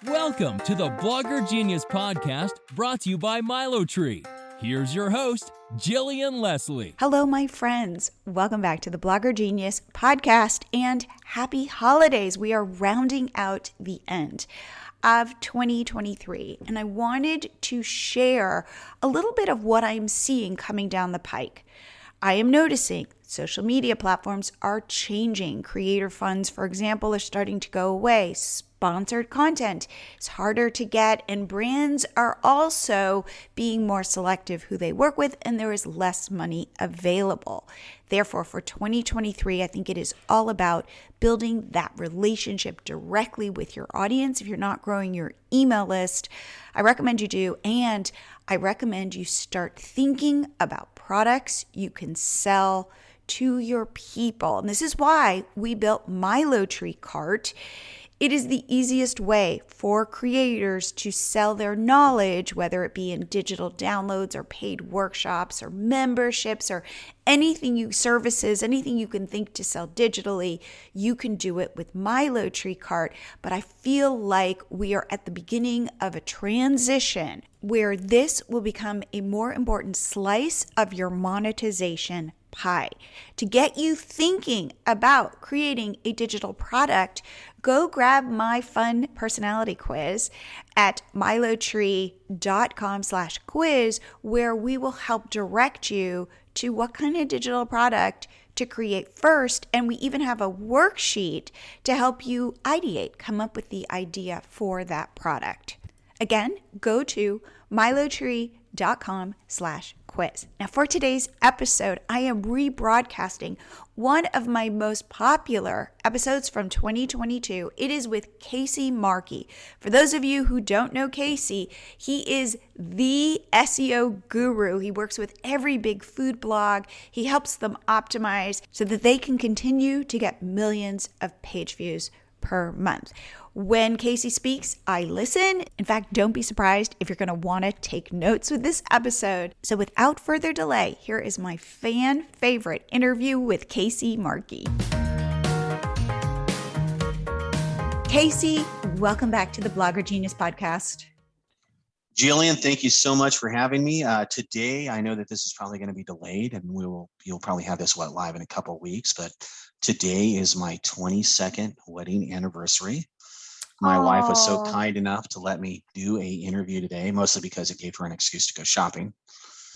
Welcome to the Blogger Genius Podcast, brought to you by MiloTree. Here's your host, Jillian Leslie. Hello, my friends. Welcome back to the Blogger Genius Podcast, and happy holidays. We are rounding out the end of 2023, and I wanted to share a little bit of what I'm seeing coming down the pike. I am noticing social media platforms are changing. Creator funds, for example, are starting to go away. Sponsored content is harder to get, and brands are also being more selective who they work with, and there is less money available. Therefore, for 2023, I think it is all about building that relationship directly with your audience. If you're not growing your email list, I recommend you do, and I recommend you start thinking about products you can sell to your people. And this is why we built MiloTree Cart. It is the easiest way for creators to sell their knowledge, whether it be in digital downloads or paid workshops or memberships or services, anything you can think to sell digitally. You can do it with MiloTree Cart. But I feel like we are at the beginning of a transition where this will become a more important slice of your monetization pie. To get you thinking about creating a digital product, go grab my fun personality quiz at milotree.com/quiz, where we will help direct you to what kind of digital product to create first. And we even have a worksheet to help you ideate, come up with the idea for that product. Again, go to milotree.com/quiz. Now, for today's episode, I am rebroadcasting one of my most popular episodes from 2022. It is with Casey Markee. For those of you who don't know Casey, he is the SEO guru. He works with every big food blog. He helps them optimize so that they can continue to get millions of page views per month. When Casey speaks, I listen. In fact, don't be surprised if you're going to want to take notes with this episode. So without further delay, here is my fan favorite interview with Casey Markee. Casey, welcome back to the Blogger Genius Podcast. Jillian, thank you so much for having me. Today, I know that this is probably going to be delayed, and you'll probably have this live in a couple of weeks, but today is my 22nd wedding anniversary. My wife was so kind enough to let me do an interview today, mostly because it gave her an excuse to go shopping.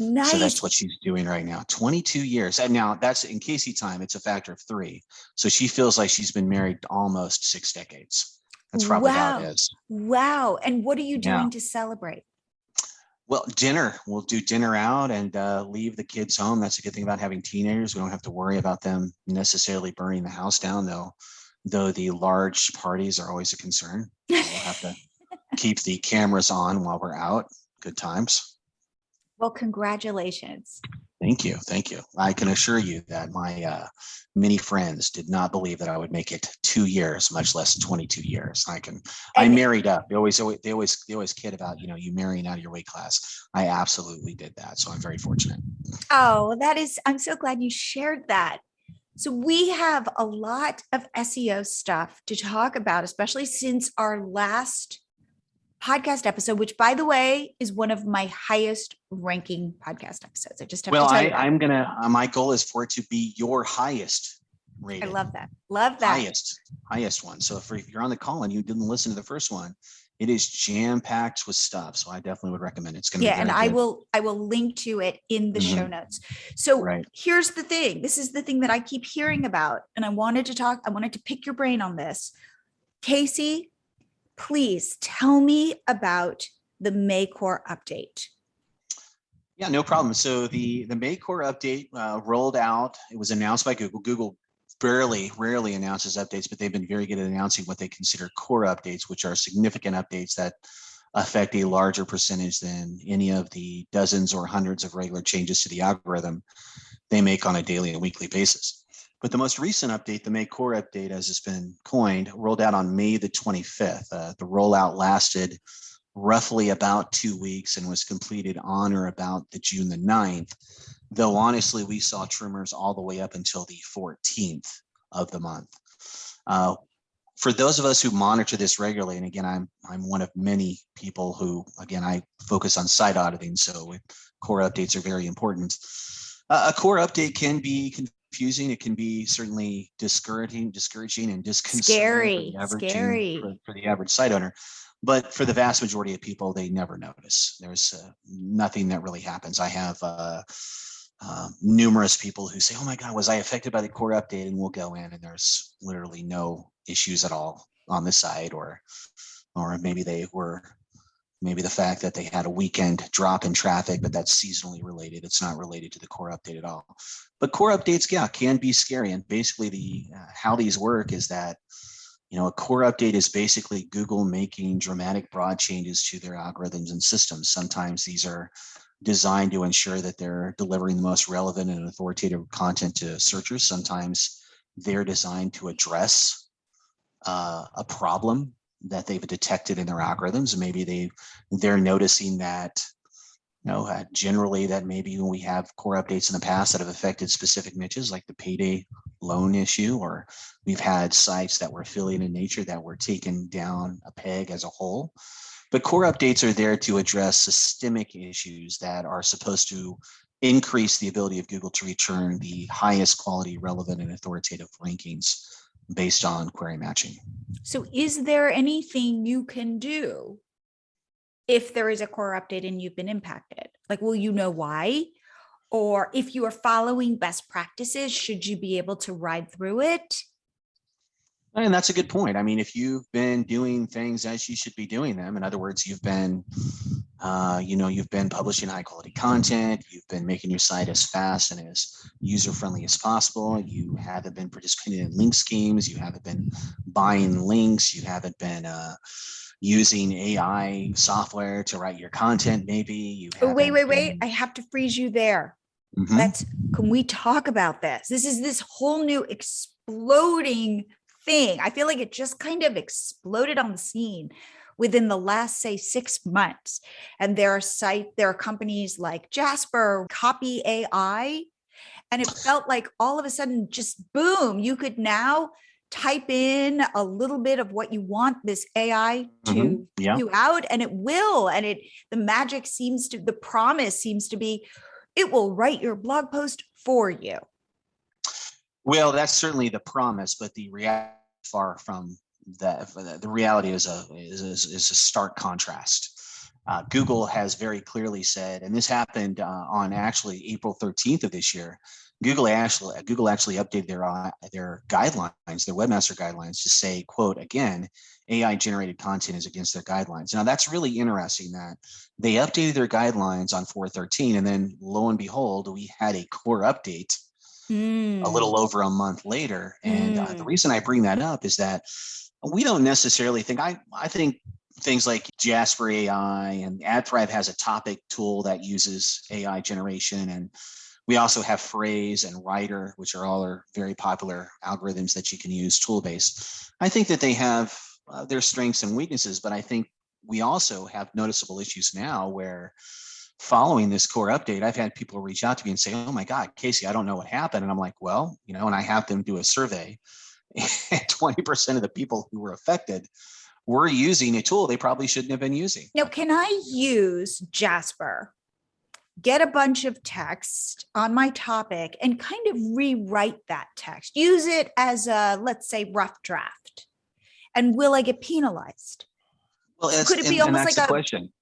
Nice. So that's what she's doing right now. 22 years. And now that's in Casey time, it's a factor of 3. So she feels like she's been married almost 6 decades. That's probably how it is. Wow. And what are you doing to celebrate? Well, dinner. We'll do dinner out and leave the kids home. That's a good thing about having teenagers. We don't have to worry about them necessarily burning the house down, though the large parties are always a concern. We'll have to keep the cameras on while we're out. Good times. Well, congratulations. Thank you. Thank you. I can assure you that my many friends did not believe that I would make it 2 years, much less 22 years. I married up. They always kid about, you marrying out of your weight class. I absolutely did that. So I'm very fortunate. Oh, I'm so glad you shared that. So we have a lot of SEO stuff to talk about, especially since our last podcast episode, which, by the way, is one of my highest ranking podcast episodes. I just have to tell you that. My goal is for it to be your highest rated. I love that. Love that. Highest one. So if you're on the call and you didn't listen to the first one, it is jam-packed with stuff. So I definitely would recommend it. It's going to be very good. I will link to it in the show notes. So Here's the thing. This is the thing that I keep hearing about. And I wanted to pick your brain on this. Casey, please tell me about the May core update. Yeah, no problem. So the May core update rolled out. It was announced by Google. Google rarely announces updates, but they've been very good at announcing what they consider core updates, which are significant updates that affect a larger percentage than any of the dozens or hundreds of regular changes to the algorithm they make on a daily and weekly basis. But the most recent update, the May core update, as it's been coined, rolled out on May the 25th. The rollout lasted roughly about 2 weeks and was completed on or about the June the 9th. Though honestly, we saw tremors all the way up until the 14th of the month. for those of us who monitor this regularly, and again, I'm one of many people who, again, I focus on site auditing, so core updates are very important. A core update can be confusing. It can be certainly discouraging and disconcerting for the average site owner. But for the vast majority of people, they never notice. There's nothing that really happens. I have numerous people who say, "Oh my God, was I affected by the core update?" And we'll go in, and there's literally no issues at all on the site, or maybe the fact that they had a weekend drop in traffic, but that's seasonally related. It's not related to the core update at all. But core updates, yeah, can be scary. And basically, how these work is that, a core update is basically Google making dramatic broad changes to their algorithms and systems. Sometimes these are designed to ensure that they're delivering the most relevant and authoritative content to searchers. Sometimes they're designed to address a problem that they've detected in their algorithms. Maybe they're noticing that, generally that maybe when we have core updates in the past that have affected specific niches, like the payday loan issue, or we've had sites that were affiliate in nature that were taken down a peg as a whole. But core updates are there to address systemic issues that are supposed to increase the ability of Google to return the highest quality, relevant, and authoritative rankings based on query matching. So is there anything you can do if there is a core update and you've been impacted? Like, will you know why? Or if you are following best practices, should you be able to ride through it? And that's a good point. I mean, if you've been doing things as you should be doing them, in other words, you've been publishing high quality content, you've been making your site as fast and as user friendly as possible, you haven't been participating in link schemes, you haven't been buying links, you haven't been using AI software to write your content, maybe you haven't. Wait. I have to freeze you there. Mm-hmm. Can we talk about this? This is this whole new exploding thing. I feel like it just kind of exploded on the scene within the last, say, 6 months. And there are companies like Jasper, Copy AI, and it felt like all of a sudden, just boom, you could now type in a little bit of what you want this AI to you out, and it will. And the promise seems to be, it will write your blog post for you. Well, that's certainly the promise, but the reality is far from that. The reality is a stark contrast. Google has very clearly said, and this happened on actually April 13th of this year. Google actually updated their guidelines, their webmaster guidelines, to say, quote, again, AI generated content is against their guidelines. Now that's really interesting that they updated their guidelines on 4/13, and then lo and behold, we had a core update a little over a month later. And the reason I bring that up is that we don't necessarily think, I think things like Jasper AI and AdThrive has a topic tool that uses AI generation. And we also have Phrase and Writer, which are very popular algorithms that you can use tool-based. I think that they have their strengths and weaknesses, but I think we also have noticeable issues now where, following this core update, I've had people reach out to me and say, "Oh my God, Casey, I don't know what happened." And I'm like, well, and I have them do a survey. And 20% of the people who were affected were using a tool they probably shouldn't have been using. Now, can I use Jasper, get a bunch of text on my topic, and kind of rewrite that text? Use it as a, let's say, rough draft. And will I get penalized? Well, could it be almost like a question?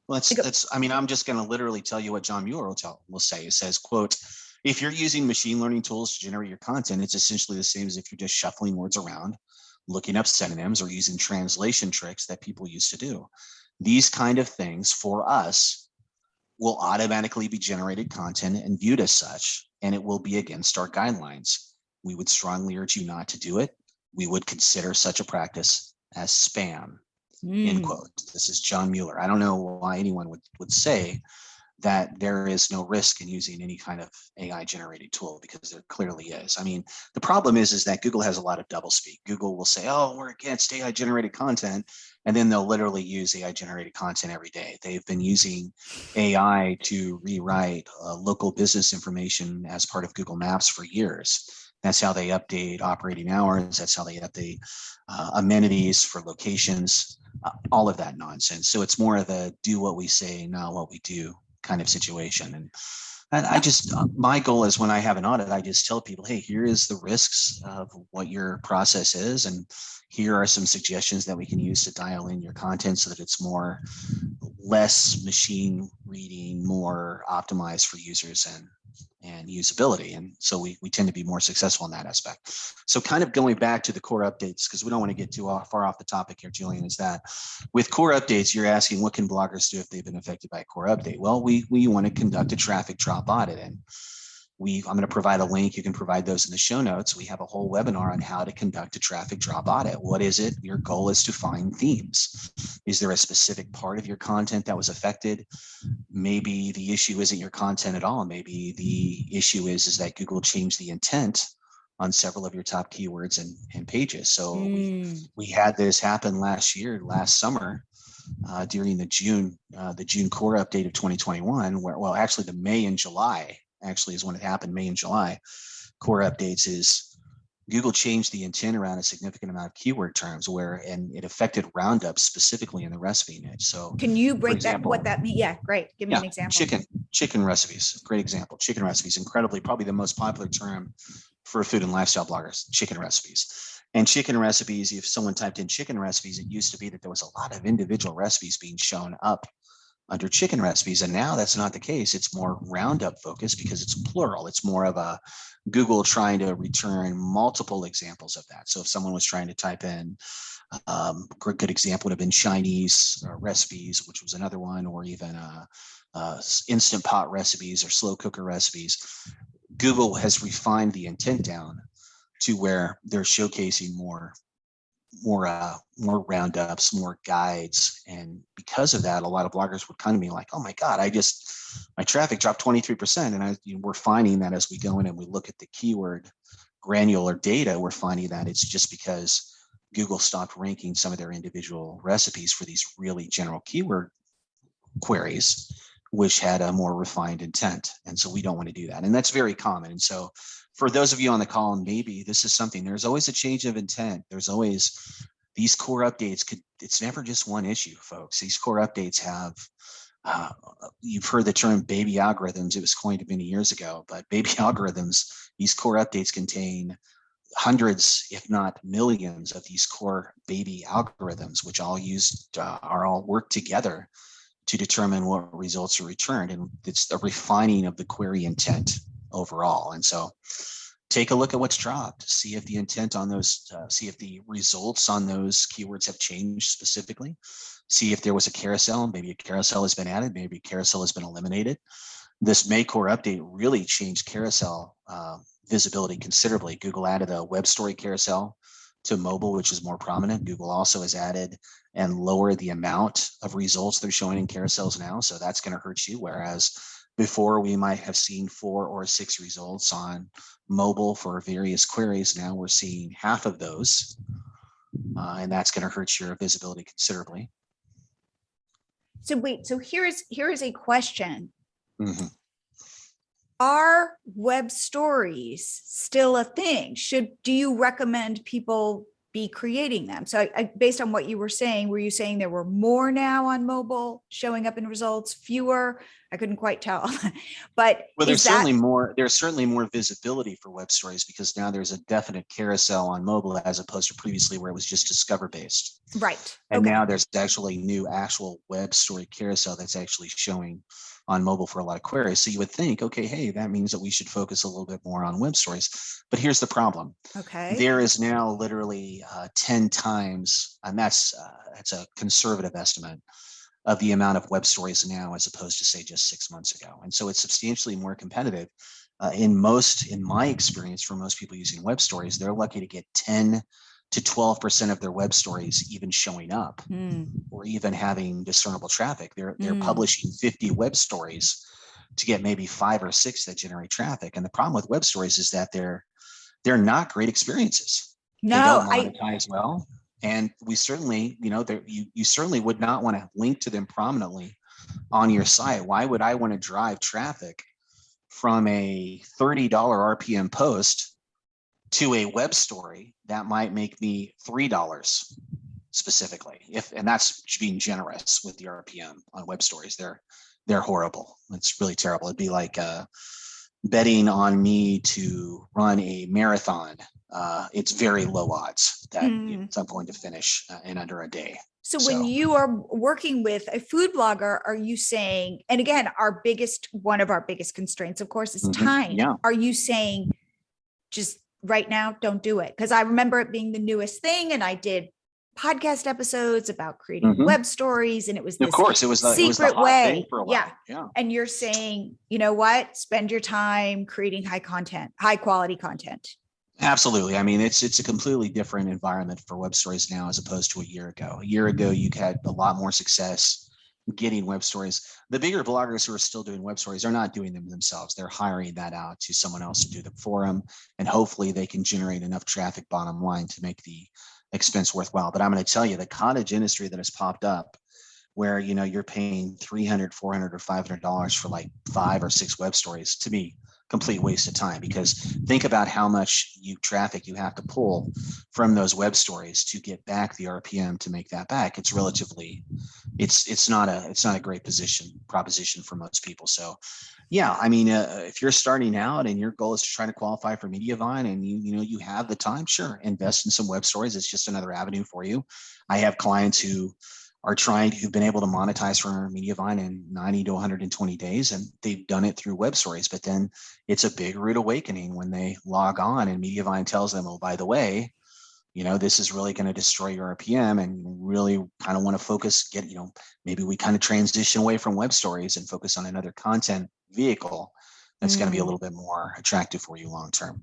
Well, I'm just going to literally tell you what John Mueller will say. It says, quote, if you're using machine learning tools to generate your content, it's essentially the same as if you're just shuffling words around, looking up synonyms, or using translation tricks that people used to do. These kind of things for us will automatically be generated content and viewed as such, and it will be against our guidelines. We would strongly urge you not to do it. We would consider such a practice as spam. End quote. This is John Mueller. I don't know why anyone would say that there is no risk in using any kind of AI generated tool, because there clearly is. I mean, the problem is that Google has a lot of doublespeak. Google will say, "Oh, we're against AI generated content," and then they'll literally use AI generated content every day. They've been using AI to rewrite local business information as part of Google Maps for years. That's how they update operating hours. That's how they update amenities for locations, all of that nonsense. So it's more of a do what we say, not what we do kind of situation. And I just, my goal is when I have an audit, I just tell people, hey, here is the risks of what your process is. And here are some suggestions that we can use to dial in your content so that it's less machine reading, more optimized for users and usability. And so we tend to be more successful in that aspect. So kind of going back to the core updates, because we don't want to get too far off the topic here, Julian, is that with core updates, you're asking what can bloggers do if they've been affected by a core update? Well, we want to conduct a traffic drop audit. And I'm going to provide a link. You can provide those in the show notes. We have a whole webinar on how to conduct a traffic drop audit. What is it? Your goal is to find themes. Is there a specific part of your content that was affected? Maybe the issue isn't your content at all. Maybe the issue is that Google changed the intent on several of your top keywords and pages. So we had this happen last summer, during the June core update of 2021, where, actually the May and July actually is when it happened. May and July core updates is Google changed the intent around a significant amount of keyword terms and it affected roundups specifically in the recipe niche. So can you break that, what that means? Yeah, great. Give me an example. Chicken recipes, great example. Chicken recipes, probably the most popular term for food and lifestyle bloggers, chicken recipes. And chicken recipes, if someone typed in chicken recipes, it used to be that there was a lot of individual recipes being shown up under chicken recipes. And now that's not the case. It's more roundup focused because it's plural. It's more of a Google trying to return multiple examples of that. So if someone was trying to type in, a good example would have been Chinese recipes, which was another one, or even instant pot recipes or slow cooker recipes. Google has refined the intent down to where they're showcasing more roundups, more guides. And because of that, a lot of bloggers would kind of be like, oh my God, my traffic dropped 23%. And we're finding that as we go in and we look at the keyword granular data, we're finding that it's just because Google stopped ranking some of their individual recipes for these really general keyword queries, which had a more refined intent. And so we don't want to do that. And that's very common. And so for those of you on the call, maybe this is something, there's always a change of intent. There's always these core updates it's never just one issue, folks. These core updates have, you've heard the term baby algorithms. It was coined many years ago, but baby algorithms, these core updates contain hundreds, if not millions of these core baby algorithms, which all work together to determine what results are returned. And it's the refining of the query intent overall. And so take a look at what's dropped, see if the intent on those, see if the results on those keywords have changed specifically, see if there was a carousel, maybe a carousel has been added, maybe a carousel has been eliminated. This May core update really changed carousel visibility considerably. Google added a web story carousel to mobile, which is more prominent. Google also has added and lowered the amount of results they're showing in carousels now. So that's going to hurt you. Whereas before we might have seen 4 or 6 results on mobile for various queries, now we're seeing half of those. And that's going to hurt your visibility considerably. So wait, so here is a question. Mm-hmm. Are web stories still a thing? Do you recommend people be creating them? So based on what you were saying, were you saying there were more now on mobile showing up in results, fewer? I couldn't quite tell, but there's certainly more visibility for web stories because now there's a definite carousel on mobile as opposed to previously where it was just discover based. Right. And now there's actually actual web story carousel that's actually showing on mobile for a lot of queries. So you would think, okay, hey, that means that we should focus a little bit more on web stories. But here's the problem. Okay. There is now literally 10 times, and that's a conservative estimate of the amount of web stories now as opposed to say just 6 months ago. And so it's substantially more competitive. In my experience, for most people using web stories, they're lucky to get 10 to 12% of their web stories even showing up or even having discernible traffic. They're publishing 50 web stories to get maybe 5 or 6 that generate traffic. And the problem with web stories is that they're not great experiences. No, they don't monetize well. And we certainly, you certainly would not want to link to them prominently on your site. Why would I want to drive traffic from a $30 RPM post to a web story that might make me $3 specifically. And that's being generous with the RPM on web stories. They're horrible. It's really terrible. It'd be like betting on me to run a marathon. It's very low odds that I'm going to finish in under a day. So when you are working with a food blogger, are you saying, and again, one of our biggest constraints, of course, is time. Yeah. Are you saying just right now, don't do it? Because I remember it being the newest thing, and I did podcast episodes about creating web stories, and it was this secret way. For a while. Yeah. And you're saying, you know what? Spend your time creating high quality content. Absolutely. I mean, it's a completely different environment for web stories now as opposed to a year ago. A year ago, you had a lot more success getting web stories. The bigger bloggers who are still doing web stories are not doing them themselves. They're hiring that out to someone else to do them for them. And hopefully they can generate enough traffic bottom line to make the expense worthwhile. But I'm going to tell you, the cottage industry that has popped up where, you're paying $300, $400, or $500 for like 5 or 6 web stories, to me, complete waste of time. Because think about how much traffic you have to pull from those web stories to get back the RPM to make that back. It's relatively, it's not a great proposition for most people. So yeah, I mean, if you're starting out and your goal is to try to qualify for Mediavine and you have the time, sure, invest in some web stories. It's just another avenue for you. I have clients who've been able to monetize for Mediavine in 90 to 120 days, and they've done it through web stories. But then it's a big rude awakening when they log on and Mediavine tells them, oh, by the way, this is really going to destroy your RPM, and really kind of want to focus, maybe we kind of transition away from web stories and focus on another content vehicle that's going to be a little bit more attractive for you long term.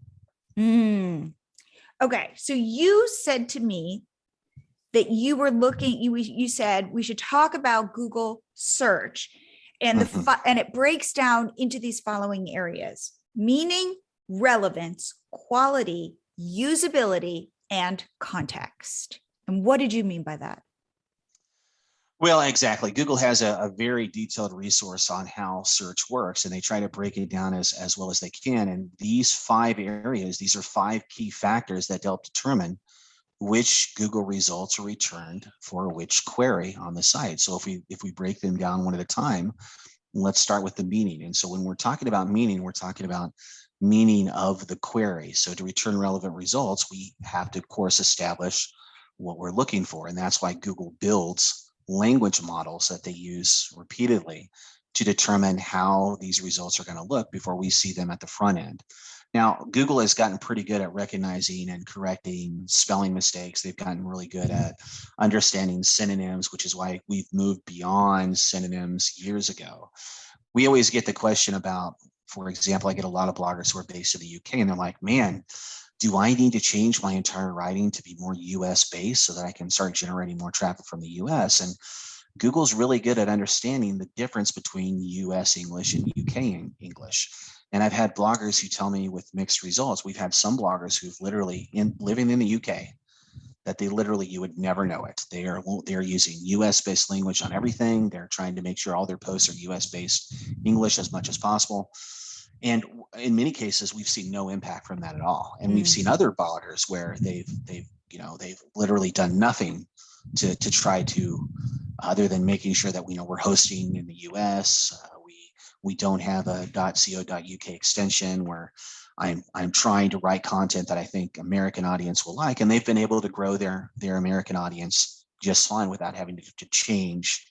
Okay. So you said to me that you were you said we should talk about Google search, and and it breaks down into these following areas: meaning, relevance, quality, usability, and context. And what did you mean by that? Well, exactly. Google has a very detailed resource on how search works, and they try to break it down as well as they can. And these 5 areas, these are 5 key factors that help determine which Google results are returned for which query on the site. So if we break them down one at a time, let's start with the meaning. And so when we're talking about meaning, we're talking about meaning of the query. So to return relevant results, we have to, of course, establish what we're looking for. And that's why Google builds language models that they use repeatedly to determine how these results are going to look before we see them at the front end. Now, Google has gotten pretty good at recognizing and correcting spelling mistakes. They've gotten really good at understanding synonyms, which is why we've moved beyond synonyms years ago. We always get the question about, for example, I get a lot of bloggers who are based in the UK, and they're like, man, do I need to change my entire writing to be more US based so that I can start generating more traffic from the US? And Google's really good at understanding the difference between US English and UK English. And I've had bloggers who tell me with mixed results. We've had some bloggers who've literally living in the UK that they literally, you would never know it. They're using US based language on everything. They're trying to make sure all their posts are US based English as much as possible. And in many cases, we've seen no impact from that at all. And we've seen other bloggers where they've literally done nothing to try to, other than making sure that we're hosting in the US. We don't have a .co.uk extension where I'm trying to write content that I think American audience will like, and they've been able to grow their American audience just fine without having to change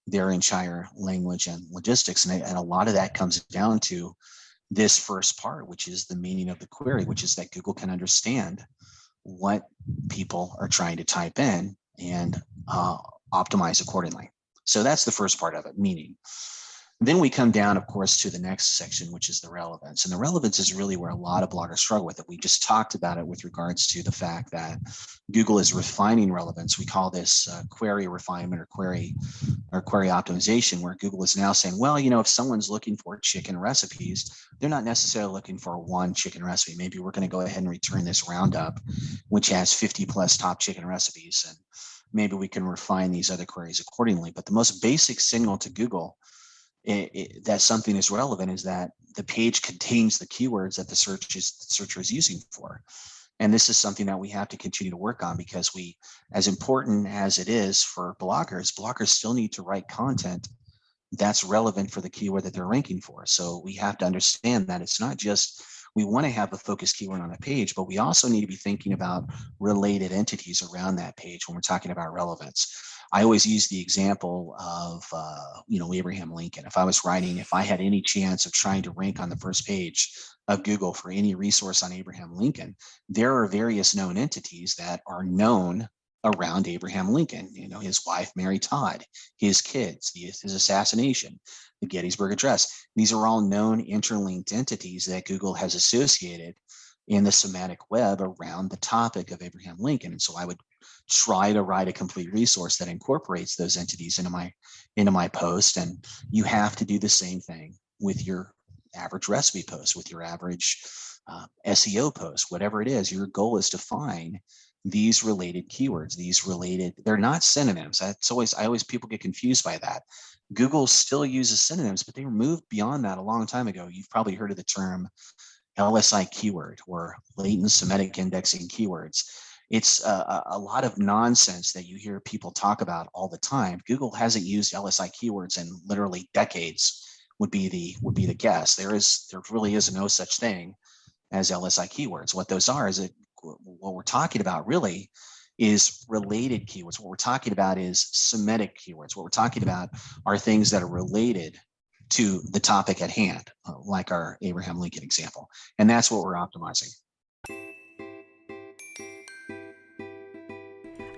their entire language and logistics. And a lot of that comes down to this first part, which is the meaning of the query, which is that Google can understand what people are trying to type in and optimize accordingly. So that's the first part of it, meaning. Then we come down, of course, to the next section, which is the relevance. And the relevance is really where a lot of bloggers struggle with it. We just talked about it with regards to the fact that Google is refining relevance. We call this query refinement or query optimization, where Google is now saying, well, if someone's looking for chicken recipes, they're not necessarily looking for one chicken recipe. Maybe we're going to go ahead and return this roundup, which has 50 plus top chicken recipes. And maybe we can refine these other queries accordingly. But the most basic signal to Google that something is relevant is that the page contains the keywords that the searcher is using for. And this is something that we have to continue to work on, because as important as it is for bloggers still need to write content that's relevant for the keyword that they're ranking for. So we have to understand that it's not just, we want to have a focused keyword on a page, but we also need to be thinking about related entities around that page when we're talking about relevance. I always use the example of, Abraham Lincoln. If I had any chance of trying to rank on the first page of Google for any resource on Abraham Lincoln, there are various known entities that are known around Abraham Lincoln, his wife, Mary Todd, his kids, his assassination, the Gettysburg Address. These are all known interlinked entities that Google has associated in the semantic web around the topic of Abraham Lincoln. And so I would try to write a complete resource that incorporates those entities into my post. And you have to do the same thing with your average recipe post, with your average SEO post, whatever it is. Your goal is to find these related keywords, they're not synonyms. People get confused by that. Google still uses synonyms, but they moved beyond that a long time ago. You've probably heard of the term LSI keyword, or latent Semitic indexing keywords. It's a lot of nonsense that you hear people talk about all the time. Google hasn't used LSI keywords in literally decades, would be the guess. There really is no such thing as LSI keywords. What those are is what we're talking about really is related keywords. What we're talking about is Semitic keywords. What we're talking about are things that are related to the topic at hand, like our Abraham Lincoln example. And that's what we're optimizing.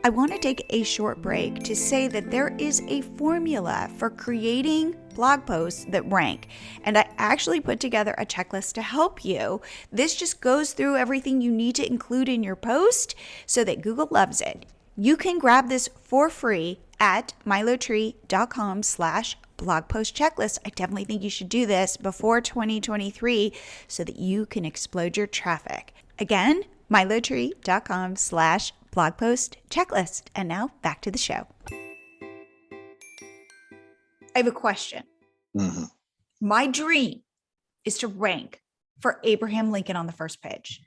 I want to take a short break to say that there is a formula for creating blog posts that rank, and I actually put together a checklist to help you. This just goes through everything you need to include in your post so that Google loves it. You can grab this for free at milotree.com/blog post checklist. I definitely think you should do this before 2023 so that you can explode your traffic. Again, milotree.com/blog post checklist. And now back to the show. I have a question. Mm-hmm. My dream is to rank for Abraham Lincoln on the first page.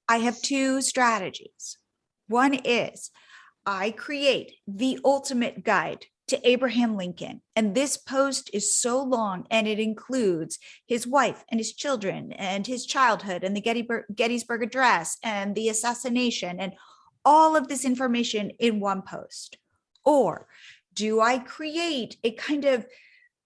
I have two strategies. One is I create the ultimate guide to Abraham Lincoln. And this post is so long, and it includes his wife and his children and his childhood and the Gettysburg Address and the assassination and all of this information in one post. Or do I create a kind of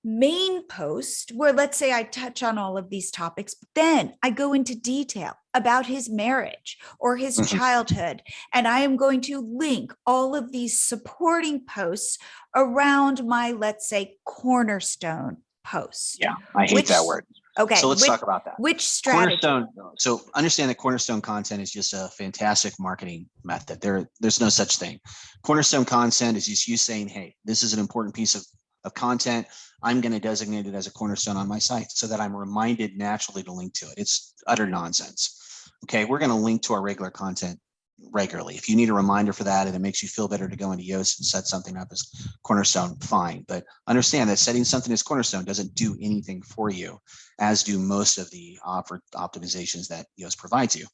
main post where, let's say, I touch on all of these topics, but then I go into detail about his marriage or his childhood, and I am going to link all of these supporting posts around my, let's say, cornerstone post. Yeah, I hate that word. Okay. So let's talk about that. Which strategy? Cornerstone. So understand that cornerstone content is just a fantastic marketing method. There's no such thing. Cornerstone content is just you saying, hey, this is an important piece of content. I'm going to designate it as a cornerstone on my site so that I'm reminded naturally to link to it. It's utter nonsense. Okay, we're going to link to our regular content regularly. If you need a reminder for that and it makes you feel better to go into Yoast and set something up as cornerstone, fine. But understand that setting something as cornerstone doesn't do anything for you, as do most of the offered optimizations that Yoast provides you.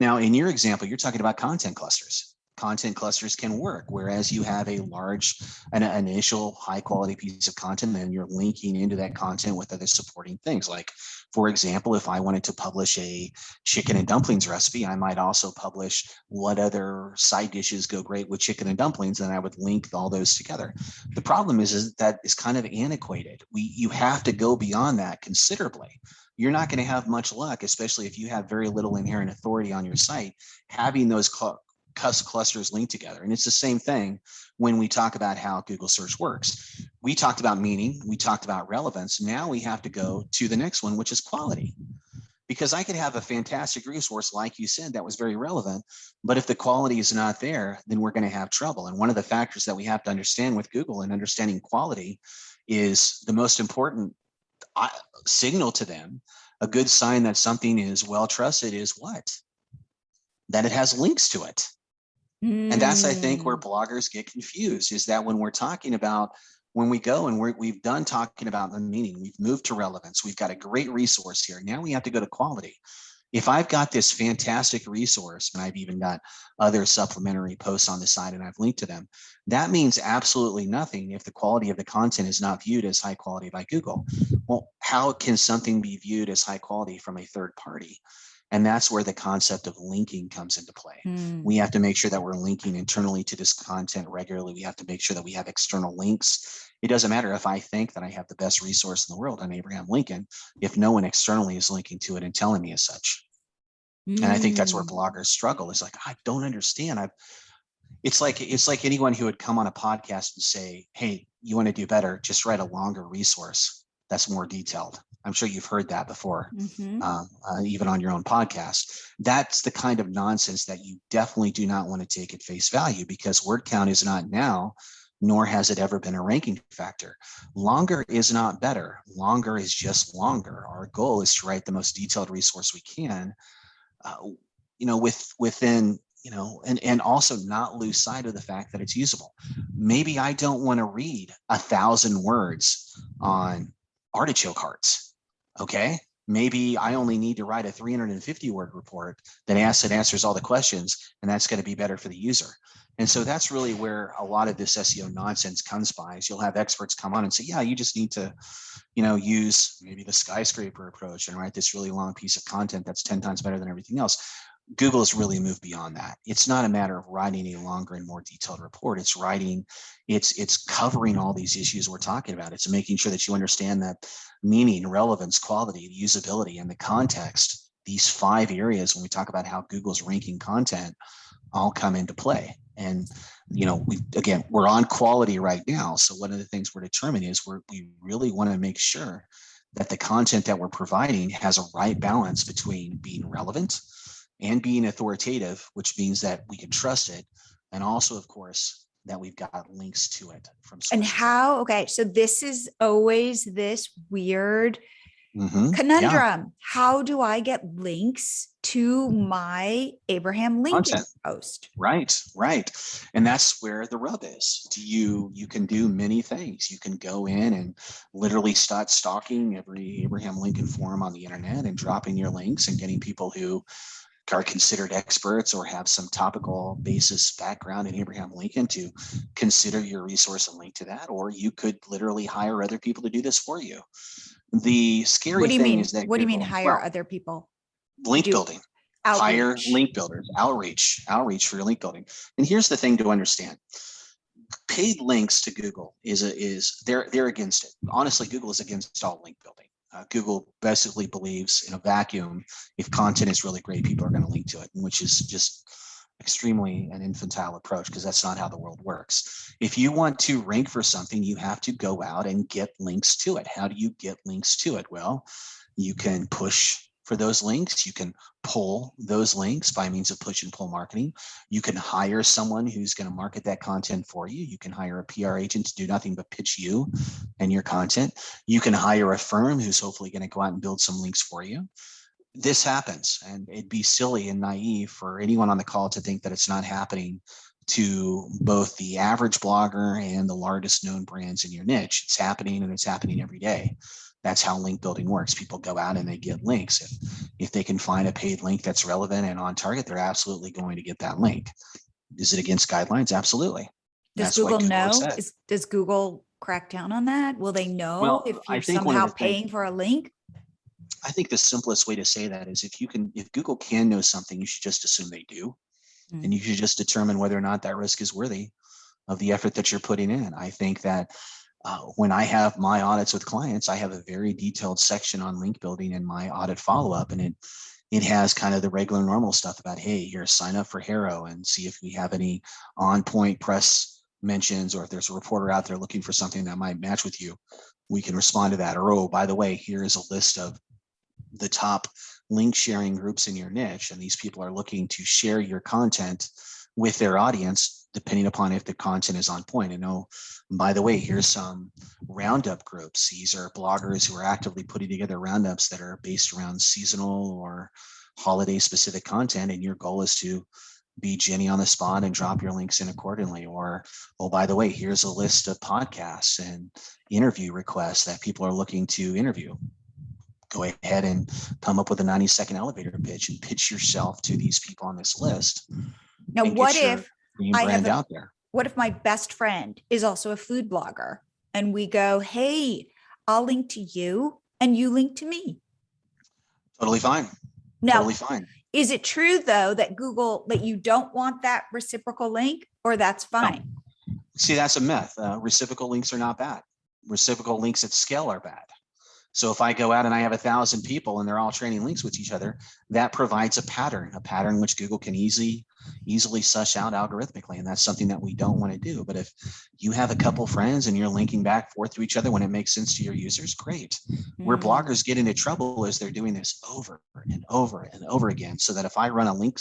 Now, in your example, you're talking about content clusters. Content clusters can work, whereas you have an initial high quality piece of content, and you're linking into that content with other supporting things. Like, for example, if I wanted to publish a chicken and dumplings recipe, I might also publish what other side dishes go great with chicken and dumplings, and I would link all those together. The problem is that is kind of antiquated. You have to go beyond that considerably. You're not going to have much luck, especially if you have very little inherent authority on your site, having those clusters linked together. And it's the same thing when we talk about how Google search works. We talked about meaning, we talked about relevance. Now we have to go to the next one, which is quality. Because I could have a fantastic resource, like you said, that was very relevant, but if the quality is not there, then we're going to have trouble. And one of the factors that we have to understand with Google and understanding quality is the most important signal to them. A good sign that something is well trusted is what? That it has links to it. And that's, I think, where bloggers get confused, is that when we're talking about, when we go and we've done talking about the meaning, we've moved to relevance, we've got a great resource here. Now we have to go to quality. If I've got this fantastic resource and I've even got other supplementary posts on the side and I've linked to them, that means absolutely nothing if the quality of the content is not viewed as high quality by Google. Well, how can something be viewed as high quality from a third party? And that's where the concept of linking comes into play. We have to make sure that we're linking internally to this content regularly. We have to make sure that we have external links. It doesn't matter if I think that I have the best resource in the world on Abraham Lincoln, if no one externally is linking to it and telling me as such. And I think that's where bloggers struggle. It's like, I don't understand. It's like anyone who would come on a podcast and say, hey, you want to do better, just write a longer resource that's more detailed. I'm sure you've heard that before, even on your own podcast. That's the kind of nonsense that you definitely do not want to take at face value, because word count is not now, nor has it ever been a ranking factor. Longer is not better. Longer is just longer. Our goal is to write the most detailed resource we can, within, and also not lose sight of the fact that it's usable. Maybe I don't want to read 1,000 words on artichoke hearts. Okay. Maybe I only need to write a 350 word report that answers all the questions, and that's going to be better for the user. And so that's really where a lot of this SEO nonsense comes by, is you'll have experts come on and say, yeah, you just need to, use maybe the skyscraper approach and write this really long piece of content that's 10 times better than everything else. Google has really moved beyond that. It's not a matter of writing a longer and more detailed report. It's covering all these issues we're talking about. It's making sure that you understand that meaning, relevance, quality, usability, and the context, these 5 areas when we talk about how Google's ranking content, all come into play. And, we're on quality right now. So one of the things we're determining is we really want to make sure that the content that we're providing has a right balance between being relevant and being authoritative, which means that we can trust it. And also, of course, that we've got links to it from sources. And so this is always this weird conundrum. Yeah. How do I get links to my Abraham Lincoln content post? Right. And that's where the rub is. You can do many things. You can go in and literally start stalking every Abraham Lincoln forum on the internet and dropping your links and getting people who are considered experts or have some topical basis background in Abraham Lincoln to consider your resource and link to that. Or you could literally hire other people to do this for you. The scary thing is that— What do you mean hire other people? Link building. Outreach. Hire link builders, outreach for your link building. And here's the thing to understand. Paid links to Google they're against it. Honestly, Google is against all link building. Google basically believes in a vacuum, if content is really great, people are going to link to it, which is just extremely an infantile approach, because that's not how the world works. If you want to rank for something, you have to go out and get links to it. How do you get links to it? Well, you can push for those links. You can pull those links by means of push and pull marketing. You can hire someone who's going to market that content for you. You can hire a PR agent to do nothing but pitch you and your content. You can hire a firm who's hopefully going to go out and build some links for you. This happens, and it'd be silly and naive for anyone on the call to think that it's not happening to both the average blogger and the largest known brands in your niche. It's happening, and it's happening every day. That's how link building works. People go out and they get links. If they can find a paid link that's relevant and on target, they're absolutely going to get that link. Is it against guidelines? Absolutely. Does Google know? Does Google crack down on that? Will they know if you're somehow paying for a link? I think the simplest way to say that is if Google can know something, you should just assume they do. And you should just determine whether or not that risk is worthy of the effort that you're putting in. I think that when I have my audits with clients, I have a very detailed section on link building in my audit follow-up. And it has kind of the regular normal stuff about, hey, here, sign up for Haro and see if we have any on-point press mentions, or if there's a reporter out there looking for something that might match with you, we can respond to that. Or, oh, by the way, here is a list of the top link sharing groups in your niche, and these people are looking to share your content with their audience, depending upon if the content is on point. And oh, by the way, here's some roundup groups. These are bloggers who are actively putting together roundups that are based around seasonal or holiday specific content, and your goal is to be Jenny on the spot and drop your links in accordingly. Or, oh, by the way, here's a list of podcasts and interview requests that people are looking to interview. go ahead and come up with a 90-second elevator pitch and pitch yourself to these people on this list. Now, what if I have out there? What if my best friend is also a food blogger and we go, hey, I'll link to you and you link to me? Totally fine. Now, totally fine. Is it true though that you don't want that reciprocal link, or that's fine? No. See, that's a myth. Reciprocal links are not bad. Reciprocal links at scale are bad. So if I go out and I have 1,000 people and they're all trading links with each other, that provides a pattern which Google can easily suss out algorithmically. And that's something that we don't want to do. But if you have a couple friends and you're linking back forth to each other when it makes sense to your users, great. Where bloggers get into trouble is they're doing this over and over and over again. So that if I run a link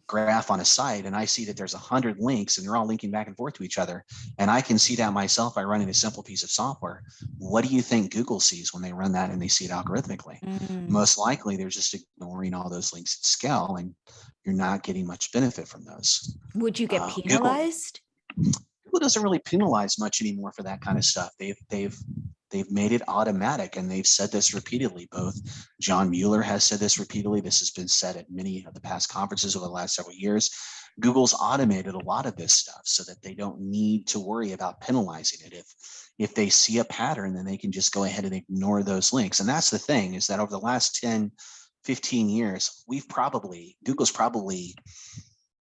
graph on a site and I see that there's 100 links and they're all linking back and forth to each other, and I can see that myself by running a simple piece of software, what do you think Google sees when they run that and they see it algorithmically? Most likely they're just ignoring all those links at scale, and you're not getting much benefit from those. Would you get penalized? Google doesn't really penalize much anymore for that kind of stuff. They've made it automatic, and they've said this repeatedly. Both John Mueller has said this repeatedly. This has been said at many of the past conferences over the last several years. Google's automated a lot of this stuff so that they don't need to worry about penalizing it. If they see a pattern, then they can just go ahead and ignore those links. And that's the thing, is that over the last 10, 15 years, Google's probably,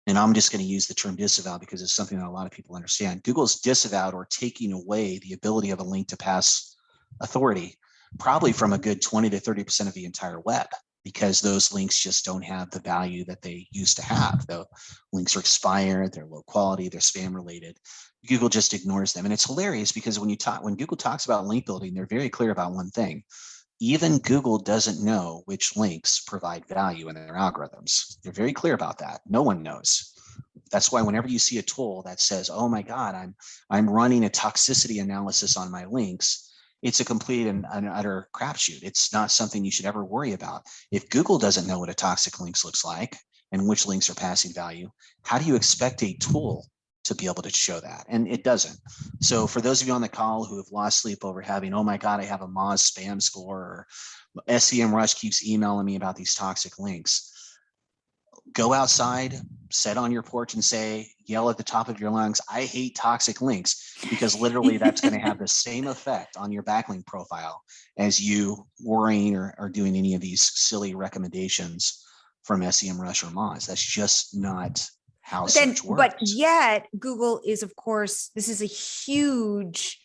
and I'm just going to use the term disavow because it's something that a lot of people understand. Google's disavowed or taking away the ability of a link to pass authority, probably from a good 20 to 30% of the entire web, because those links just don't have the value that they used to have. The links are expired, they're low quality, they're spam related. Google just ignores them. And it's hilarious because when Google talks about link building, they're very clear about one thing. Even Google doesn't know which links provide value in their algorithms. They're very clear about that. No one knows. That's why whenever you see a tool that says, oh my God, I'm running a toxicity analysis on my links, it's a complete and utter crapshoot. It's not something you should ever worry about. If Google doesn't know what a toxic links looks like and which links are passing value, how do you expect a tool to be able to show that? And it doesn't. So for those of you on the call who have lost sleep over having, oh my God, I have a Moz spam score, or SEMrush keeps emailing me about these toxic links, go outside, sit on your porch and yell at the top of your lungs, I hate toxic links, because literally that's going to have the same effect on your backlink profile as you worrying or doing any of these silly recommendations from SEMrush or Moz. That's just not how search works. But yet Google is, of course, this is a huge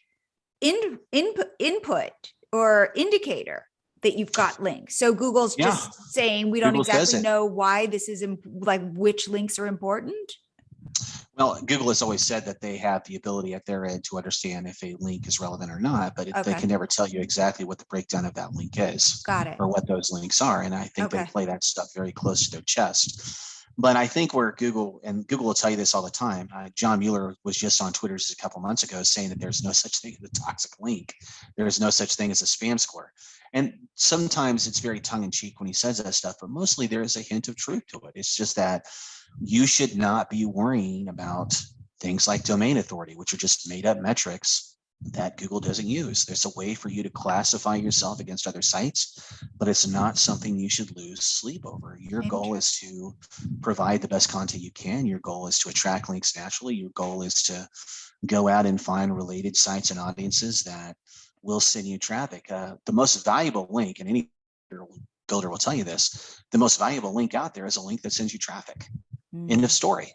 input or indicator that you've got links. So Google's just saying, we don't exactly know why this is which links are important. Well, Google has always said that they have the ability at their end to understand if a link is relevant or not, but they can never tell you exactly what the breakdown of that link is. Got it. Or what those links are. And I think they play that stuff very close to their chest. But I think where Google will tell you this all the time. John Mueller was just on Twitter just a couple months ago saying that there's no such thing as a toxic link. There's no such thing as a spam score. And sometimes it's very tongue in cheek when he says that stuff, but mostly there is a hint of truth to it. It's just that you should not be worrying about things like domain authority, which are just made up metrics that Google doesn't use. There's a way for you to classify yourself against other sites, but it's not something you should lose sleep over. Your goal is to provide the best content you can. Your goal is to attract links naturally. Your goal is to go out and find related sites and audiences that will send you traffic. The most valuable link, and any builder will tell you this, the most valuable link out there is a link that sends you traffic. End of story.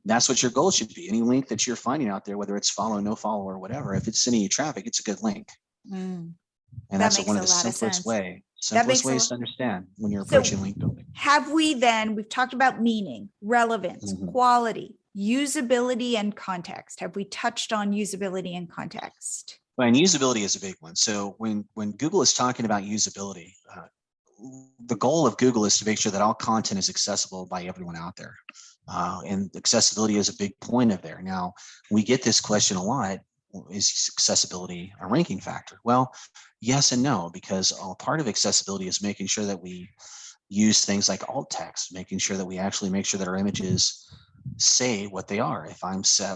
That's what your goal should be. Any link that you're finding out there, whether it's follow, no follow, or whatever, if it's sending you traffic, it's a good link. And that's one of the simplest ways to understand when you're approaching link building. We've talked about meaning, relevance, quality, usability, and context. Have we touched on usability and context? Well, and usability is a big one. So when Google is talking about usability, the goal of Google is to make sure that all content is accessible by everyone out there. And accessibility is a big point of there. Now, we get this question a lot. Is accessibility a ranking factor? Well, yes and no, because part of accessibility is making sure that we use things like alt text, making sure that we actually make sure that our images say what they are. If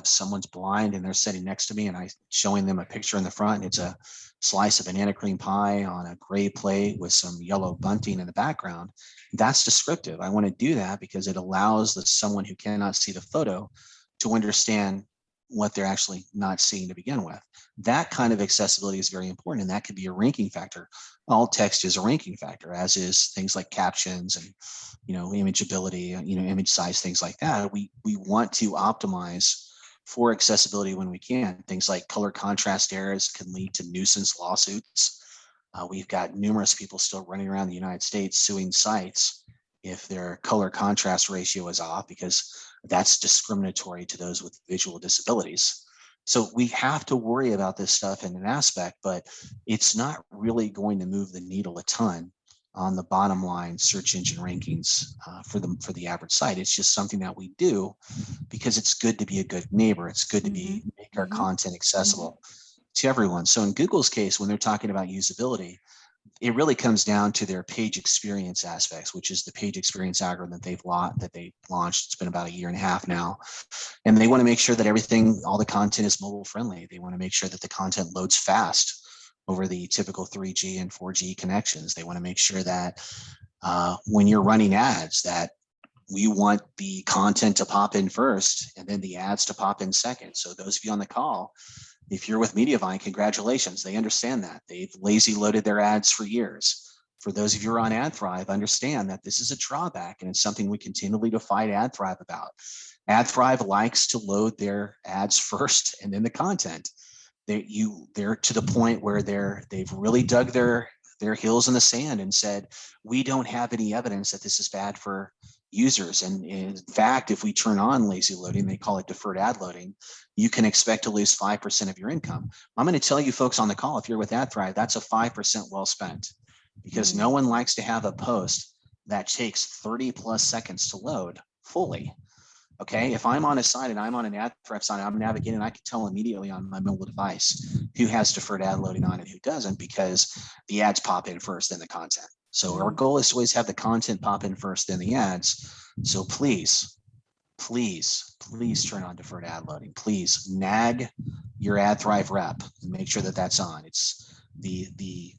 someone's blind and they're sitting next to me and I'm showing them a picture in the front, and it's a slice of banana cream pie on a gray plate with some yellow bunting in the background, that's descriptive. I want to do that because it allows someone who cannot see the photo to understand what they're actually not seeing to begin with. That kind of accessibility is very important, and that could be a ranking factor. All text is a ranking factor, as is things like captions and imageability, image size, things like that. We want to optimize for accessibility when we can. Things like color contrast errors can lead to nuisance lawsuits. We've got numerous people still running around the United States suing sites if their color contrast ratio is off, because that's discriminatory to those with visual disabilities. So we have to worry about this stuff in an aspect, but it's not really going to move the needle a ton on the bottom line search engine rankings for the average site. It's just something that we do because it's good to be a good neighbor. It's good to make our content accessible to everyone. So in Google's case, when they're talking about usability, it really comes down to their page experience aspects, which is the page experience algorithm that they've launched. It's been about 1.5 years now. And they want to make sure that all the content is mobile friendly. They want to make sure that the content loads fast over the typical 3G and 4G connections. They want to make sure that when you're running ads, that we want the content to pop in first and then the ads to pop in second. So those of you on the call, if you're with Mediavine, congratulations. They understand that. They've lazy loaded their ads for years. For those of you who are on AdThrive, understand that this is a drawback, and it's something we continually to fight AdThrive about. AdThrive likes to load their ads first and then the content. They're to the point where they've really dug their heels in the sand and said, we don't have any evidence that this is bad for users. And in fact, if we turn on lazy loading, they call it deferred ad loading, you can expect to lose 5% of your income. I'm going to tell you folks on the call, if you're with AdThrive, that's a 5% well spent, because no one likes to have a post that takes 30 plus seconds to load fully. Okay, if I'm on a site and I'm on an AdThrive site, I'm navigating, I can tell immediately on my mobile device who has deferred ad loading on and who doesn't, because the ads pop in first, then the content. So our goal is to always have the content pop in first, then the ads. So please turn on deferred ad loading. Please nag your AdThrive rep and make sure that that's on. It's the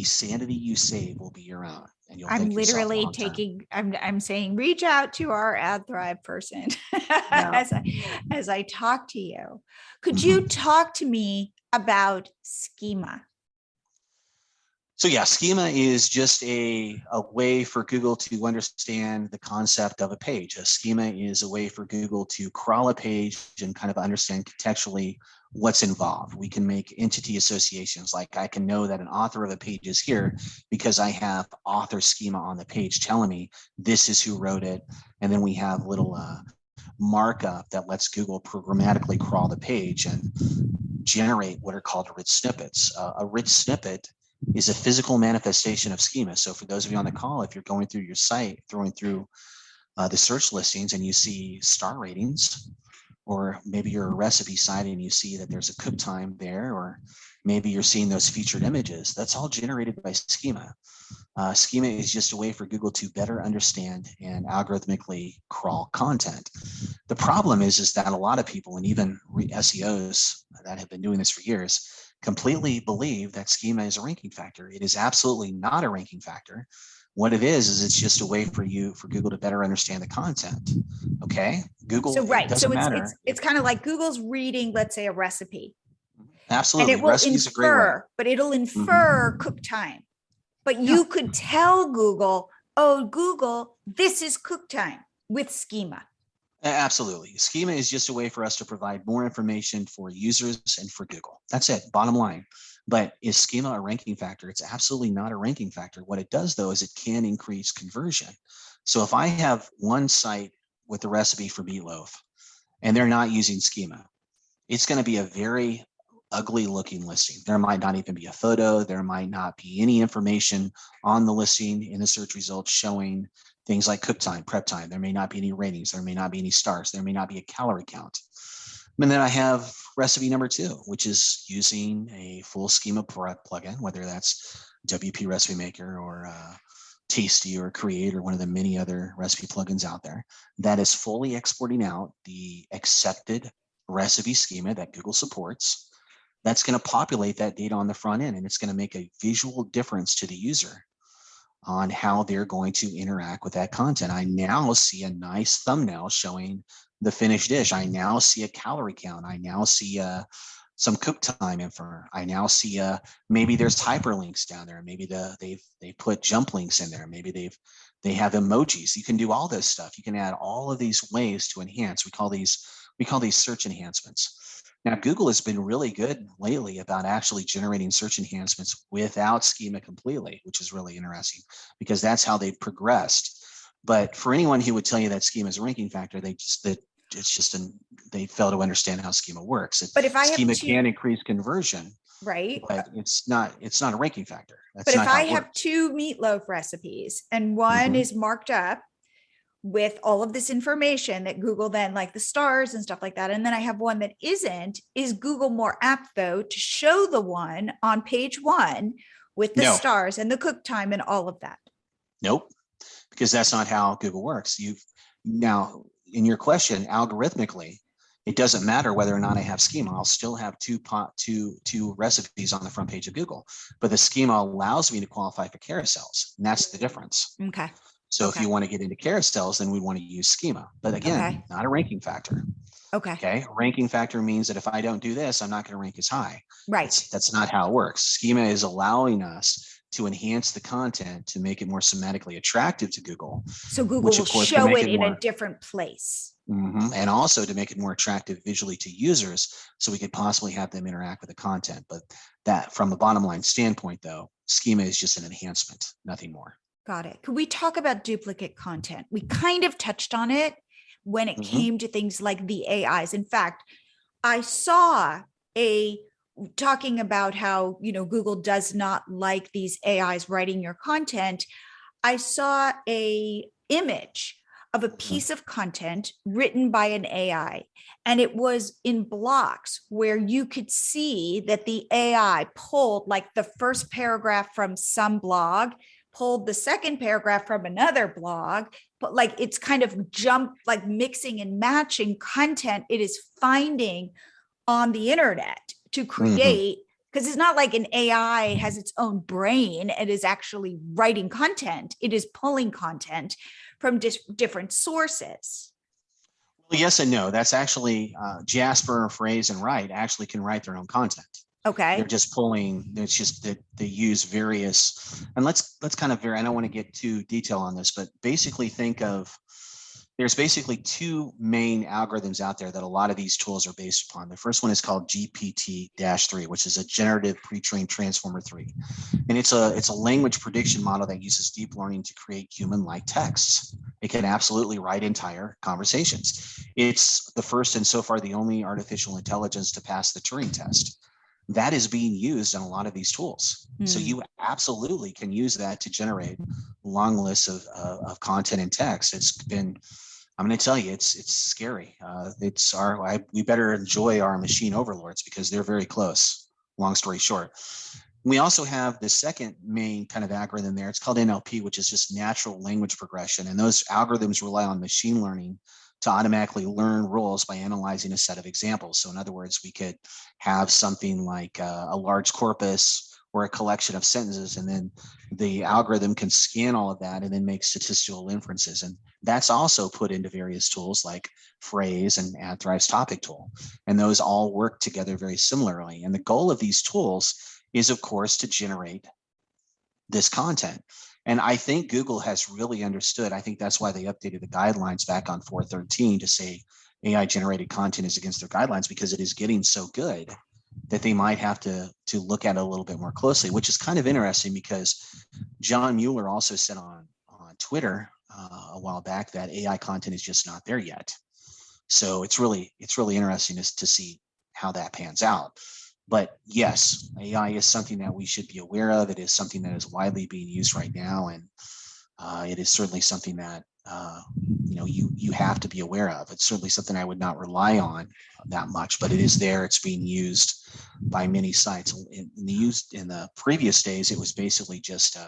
sanity you save will be your own. And you'll I'm literally I'm saying, reach out to our AdThrive person as I talk to you. Could you talk to me about schema? So yeah, schema is just a way for Google to understand the concept of a page. A schema is a way for Google to crawl a page and kind of understand contextually what's involved. We can make entity associations, like I can know that an author of a page is here because I have author schema on the page telling me this is who wrote it. And then we have little markup that lets Google programmatically crawl the page and generate what are called rich snippets. A rich snippet is a physical manifestation of schema. So for those of you on the call, if you're going through your site, throwing through the search listings and you see star ratings, or maybe you're a recipe site and you see that there's a cook time there, or maybe you're seeing those featured images, that's all generated by schema. Schema is just a way for Google to better understand and algorithmically crawl content. The problem is that a lot of people, and even SEOs that have been doing this for years, completely believe that schema is a ranking factor. It is absolutely not a ranking factor. What it is it's just a way for Google to better understand the content. Okay, Google. So right, so it's kind of like Google's reading, let's say, a recipe. Absolutely, and it will infer, but it'll infer cook time. But you could tell Google, oh, Google, this is cook time with schema. Absolutely. Schema is just a way for us to provide more information for users and for Google. That's it, bottom line. But is schema a ranking factor? It's absolutely not a ranking factor. What it does, though, is it can increase conversion. So if I have one site with the recipe for meatloaf and they're not using schema, it's going to be a very ugly looking listing. There might not even be a photo. There might not be any information on the listing in the search results showing things like cook time, prep time. There may not be any ratings. There may not be any stars. There may not be a calorie count. And then I have recipe number 2, which is using a full schema prep plugin, whether that's WP Recipe Maker or Tasty or Create or one of the many other recipe plugins out there, that is fully exporting out the accepted recipe schema that Google supports. That's going to populate that data on the front end, and it's going to make a visual difference to the user on how they're going to interact with that content. I now see a nice thumbnail showing the finished dish. I now see a calorie count. I now see some cook time info. I now see maybe there's hyperlinks down there. Maybe they put jump links in there. Maybe they have emojis. You can do all this stuff. You can add all of these ways to enhance. We call these search enhancements. Now, Google has been really good lately about actually generating search enhancements without schema completely, which is really interesting because that's how they've progressed. But for anyone who would tell you that schema is a ranking factor, they fail to understand how schema works. But if I schema have can increase conversion, right? But it's not a ranking factor. But if I have 2 meatloaf recipes and one is marked up with all of this information that Google then, like the stars and stuff like that, and then I have one that isn't, is Google more apt though to show the one on page 1 with the stars and the cook time and all of that? Nope, because that's not how Google works. Now in your question, algorithmically, it doesn't matter whether or not I have schema. I'll still have two recipes on the front page of Google, but the schema allows me to qualify for carousels, and that's the difference. Okay. So if you want to get into carousels, then we want to use schema. But again, not a ranking factor. Okay. A ranking factor means that if I don't do this, I'm not going to rank as high. Right. That's not how it works. Schema is allowing us to enhance the content to make it more semantically attractive to Google. So Google will show it in a different place. And also to make it more attractive visually to users so we could possibly have them interact with the content. But that, from a bottom line standpoint, though, schema is just an enhancement, nothing more. Got it. Could we talk about duplicate content? We kind of touched on it when it came to things like the AIs. In fact, I saw talking about how, Google does not like these AIs writing your content. I saw a image of a piece of content written by an AI, and it was in blocks where you could see that the AI pulled like the first paragraph from some blog, pulled the second paragraph from another blog, but like it's kind of like mixing and matching content it is finding on the internet to create, because it's not like an AI has its own brain and is actually writing content. It is pulling content from different sources. Well, yes and no. That's actually Jasper, Phrase, and Write actually can write their own content. Okay. They're just pulling, it's just that they use various, and let's kind of I don't want to get too detail on this, but basically there's basically 2 main algorithms out there that a lot of these tools are based upon. The first one is called GPT-3, which is a generative pre-trained transformer 3. And it's a language prediction model that uses deep learning to create human-like texts. It can absolutely write entire conversations. It's the first and so far the only artificial intelligence to pass the Turing test. That is being used in a lot of these tools. So you absolutely can use that to generate long lists of content and text. I'm going to tell you, it's scary. We better enjoy our machine overlords because they're very close, long story short. We also have the second main kind of algorithm there. It's called NLP, which is just natural language progression. And those algorithms rely on machine learning to automatically learn rules by analyzing a set of examples. So in other words, we could have something like a large corpus or a collection of sentences, and then the algorithm can scan all of that and then make statistical inferences. And that's also put into various tools like Phrase and AdThrive's topic tool. And those all work together very similarly. And the goal of these tools is, of course, to generate this content. And I think Google has really understood. I think that's why they updated the guidelines back on 4.13 to say AI generated content is against their guidelines, because it is getting so good that they might have to look at it a little bit more closely, which is kind of interesting because John Mueller also said on Twitter a while back that AI content is just not there yet. So it's really interesting to see how that pans out. But yes, AI is something that we should be aware of. It is something that is widely being used right now, and it is certainly something that you have to be aware of. It's certainly something I would not rely on that much, but it is there. It's being used by many sites. In the previous days, it was basically just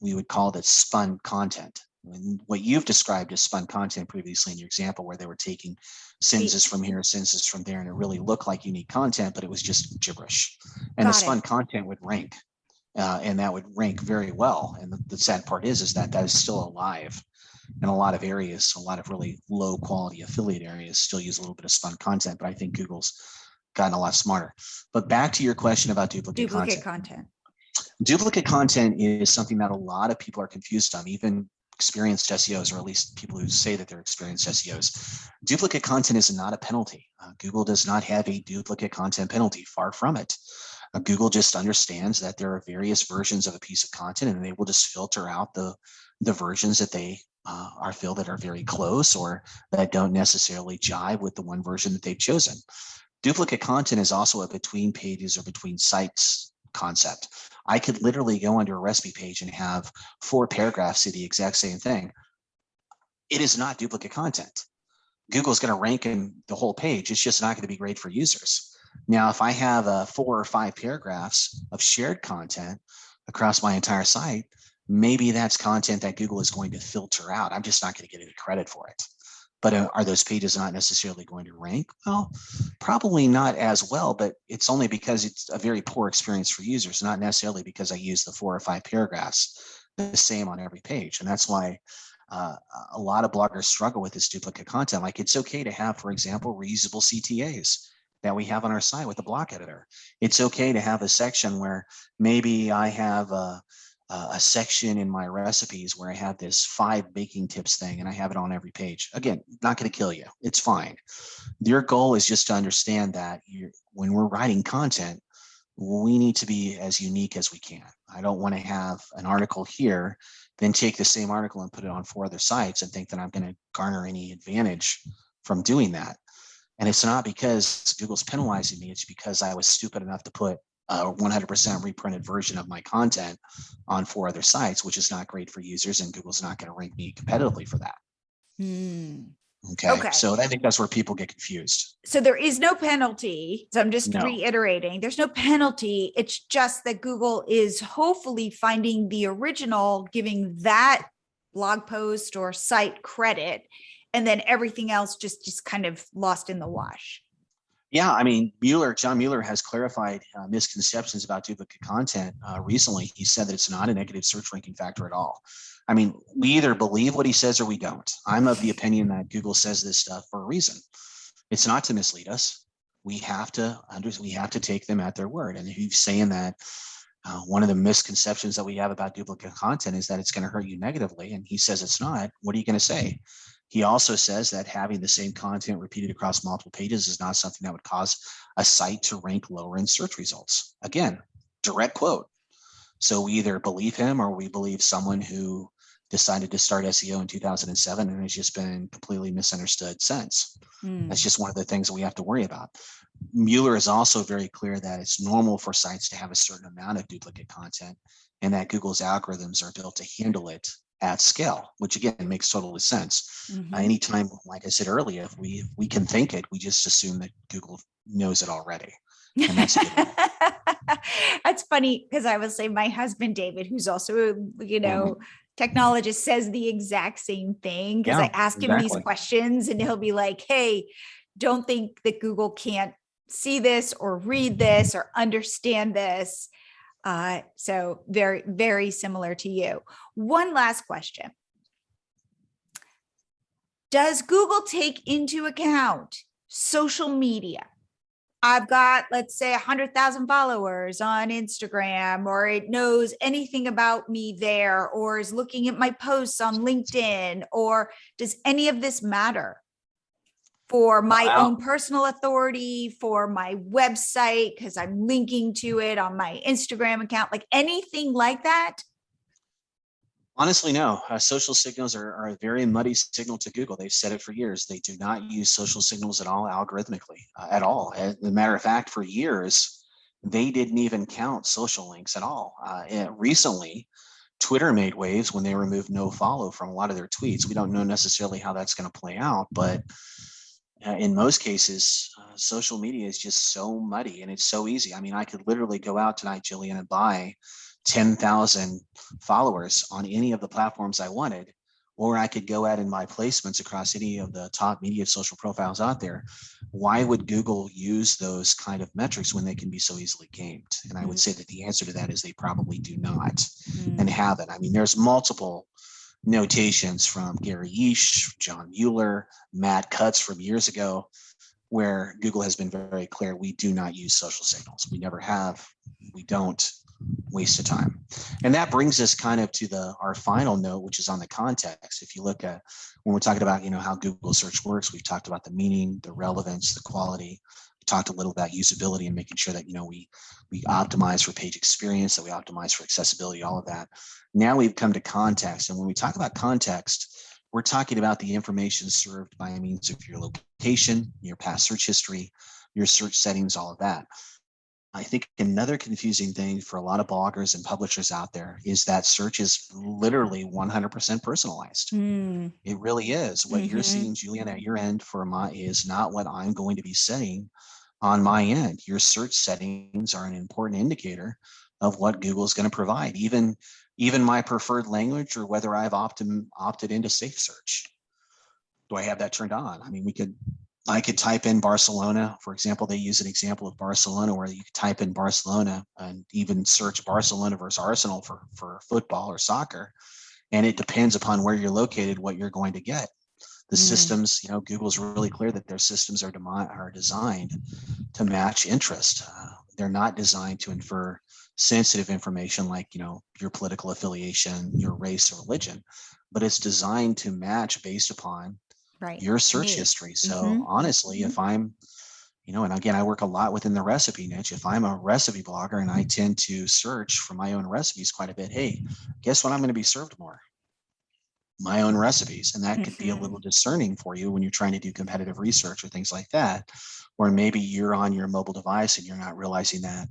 we would call it spun content. And what you've described as spun content previously in your example, where they were taking sentences from here, sentences from there, and it really looked like unique content, but it was just gibberish. And the spun content would rank, and that would rank very well. And the sad part is that that is still alive in a lot of areas. A lot of really low quality affiliate areas still use a little bit of spun content, but I think Google's gotten a lot smarter. But back to your question about duplicate content. Duplicate content is something that a lot of people are confused on, even experienced SEOs, or at least people who say that they're experienced SEOs. Duplicate content is not a penalty. Google does not have a duplicate content penalty, far from it. Google just understands that there are various versions of a piece of content, and they will just filter out the versions that they feel that are very close or that don't necessarily jive with the one version that they've chosen. Duplicate content is also a between pages or between sites concept. I could literally go onto a recipe page and have 4 paragraphs say the exact same thing. It is not duplicate content. Google's going to rank in the whole page. It's just not going to be great for users. Now, if I have 4 or 5 paragraphs of shared content across my entire site, maybe that's content that Google is going to filter out. I'm just not going to get any credit for it. But are those pages not necessarily going to rank? Well, probably not as well, but it's only because it's a very poor experience for users, not necessarily because I use the 4 or 5 paragraphs the same on every page. And that's why a lot of bloggers struggle with this duplicate content. Like, it's okay to have, for example, reusable CTAs that we have on our site with the block editor. It's okay to have a section where maybe I have a section in my recipes where I have this 5 baking tips thing and I have it on every page. Again, not going to kill you. It's fine. Your goal is just to understand that when we're writing content, we need to be as unique as we can. I don't want to have an article here, then take the same article and put it on 4 other sites and think that I'm going to garner any advantage from doing that. And it's not because Google's penalizing me. It's because I was stupid enough to put a 100% reprinted version of my content on 4 other sites, which is not great for users, and Google's not going to rank me competitively for that. Okay. So I think that's where people get confused. So there is no penalty. So I'm just reiterating, there's no penalty. It's just that Google is hopefully finding the original, giving that blog post or site credit, and then everything else just kind of lost in the wash. Yeah, I mean, John Mueller has clarified misconceptions about duplicate content recently. He said that it's not a negative search ranking factor at all. I mean, we either believe what he says or we don't. I'm of the opinion that Google says this stuff for a reason. It's not to mislead us. We have to take them at their word. And he's saying that one of the misconceptions that we have about duplicate content is that it's going to hurt you negatively. And he says it's not. What are you going to say? He also says that having the same content repeated across multiple pages is not something that would cause a site to rank lower in search results. Again, direct quote. So we either believe him or we believe someone who decided to start SEO in 2007 and has just been completely misunderstood since. That's just one of the things that we have to worry about. Mueller is also very clear that it's normal for sites to have a certain amount of duplicate content and that Google's algorithms are built to handle it at scale, which again makes total sense. Anytime, like I said earlier, if we can think it, we just assume that Google knows it already. And that's a good one. That's funny because I will say my husband, David, who's also, technologist, says the exact same thing because I ask him these questions and he'll be like, hey, don't think that Google can't see this or read this or understand this. So very, very similar to you. One last question. Does Google take into account social media? I've got, let's say, 100,000 followers on Instagram, or it knows anything about me there, or is looking at my posts on LinkedIn, or does any of this matter for my own personal authority, for my website, because I'm linking to it on my Instagram account, like anything like that? Honestly, no. Social signals are a very muddy signal to Google. They've said it for years. They do not use social signals at all algorithmically, at all. As a matter of fact, for years, they didn't even count social links at all. Recently, Twitter made waves when they removed no follow from a lot of their tweets. We don't know necessarily how that's going to play out, but in most cases, social media is just so muddy and it's so easy. I mean, I could literally go out tonight, Jillian, and buy 10,000 followers on any of the platforms I wanted, or I could go out and buy placements across any of the top media social profiles out there. Why would Google use those kind of metrics when they can be so easily gamed? And I would say that the answer to that is they probably do not and haven't. I mean, there's multiple notations from Gary Yeesh, John Mueller, Matt Cutts from years ago, where Google has been very clear, we do not use social signals. We never have, we don't. Waste of time. And that brings us kind of to our final note, which is on the context. If you look at when we're talking about, how Google search works, we've talked about the meaning, the relevance, the quality. We talked a little about usability and making sure that, we optimize for page experience, that we optimize for accessibility, all of that. Now we've come to context. And when we talk about context, we're talking about the information served by means of your location, your past search history, your search settings, all of that. I think another confusing thing for a lot of bloggers and publishers out there is that search is literally 100% personalized. It really is. What you're seeing, Julian, at your end is not what I'm going to be saying on my end. Your search settings are an important indicator of what Google is going to provide, even my preferred language or whether I've opted into safe search. Do I have that turned on? I mean, I could type in Barcelona. For example, they use an example of Barcelona where you could type in Barcelona and even search Barcelona versus Arsenal for football or soccer. And it depends upon where you're located, what you're going to get. The systems, Google's really clear that their systems are designed to match interest. They're not designed to infer sensitive information like, your political affiliation, your race or religion, but it's designed to match based upon your search history. So honestly, if I'm, and again, I work a lot within the recipe niche. If I'm a recipe blogger and I tend to search for my own recipes quite a bit, hey, guess what I'm going to be served more? My own recipes. And that could be a little discerning for you when you're trying to do competitive research or things like that. Or maybe you're on your mobile device and you're not realizing that,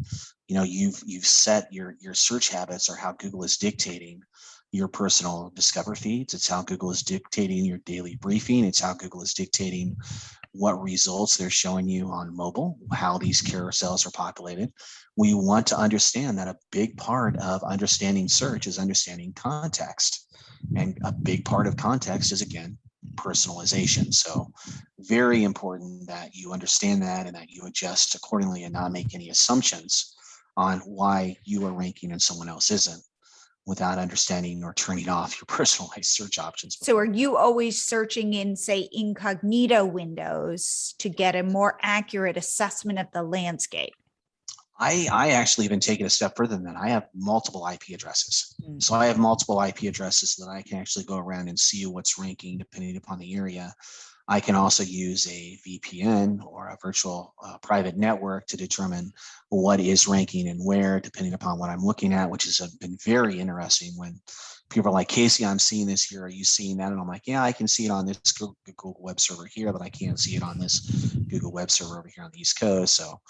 you've set your search habits or how Google is dictating your personal discover feeds. It's how Google is dictating your daily briefing. It's how Google is dictating what results they're showing you on mobile, how these carousels are populated. We want to understand that a big part of understanding search is understanding context. And a big part of context is, again, personalization. So very important that you understand that and that you adjust accordingly and not make any assumptions on why you are ranking and someone else isn't, without understanding or turning off your personalized search options. So are you always searching in, say, incognito windows to get a more accurate assessment of the landscape? I actually even take it a step further than that. I have multiple IP addresses. So I have multiple IP addresses so that I can actually go around and see what's ranking depending upon the area. I can also use a VPN or a virtual private network to determine what is ranking and where, depending upon what I'm looking at, which has been very interesting when people are like, Casey, I'm seeing this here. Are you seeing that? And I'm like, yeah, I can see it on this Google web server here, but I can't see it on this Google web server over here on the East Coast. So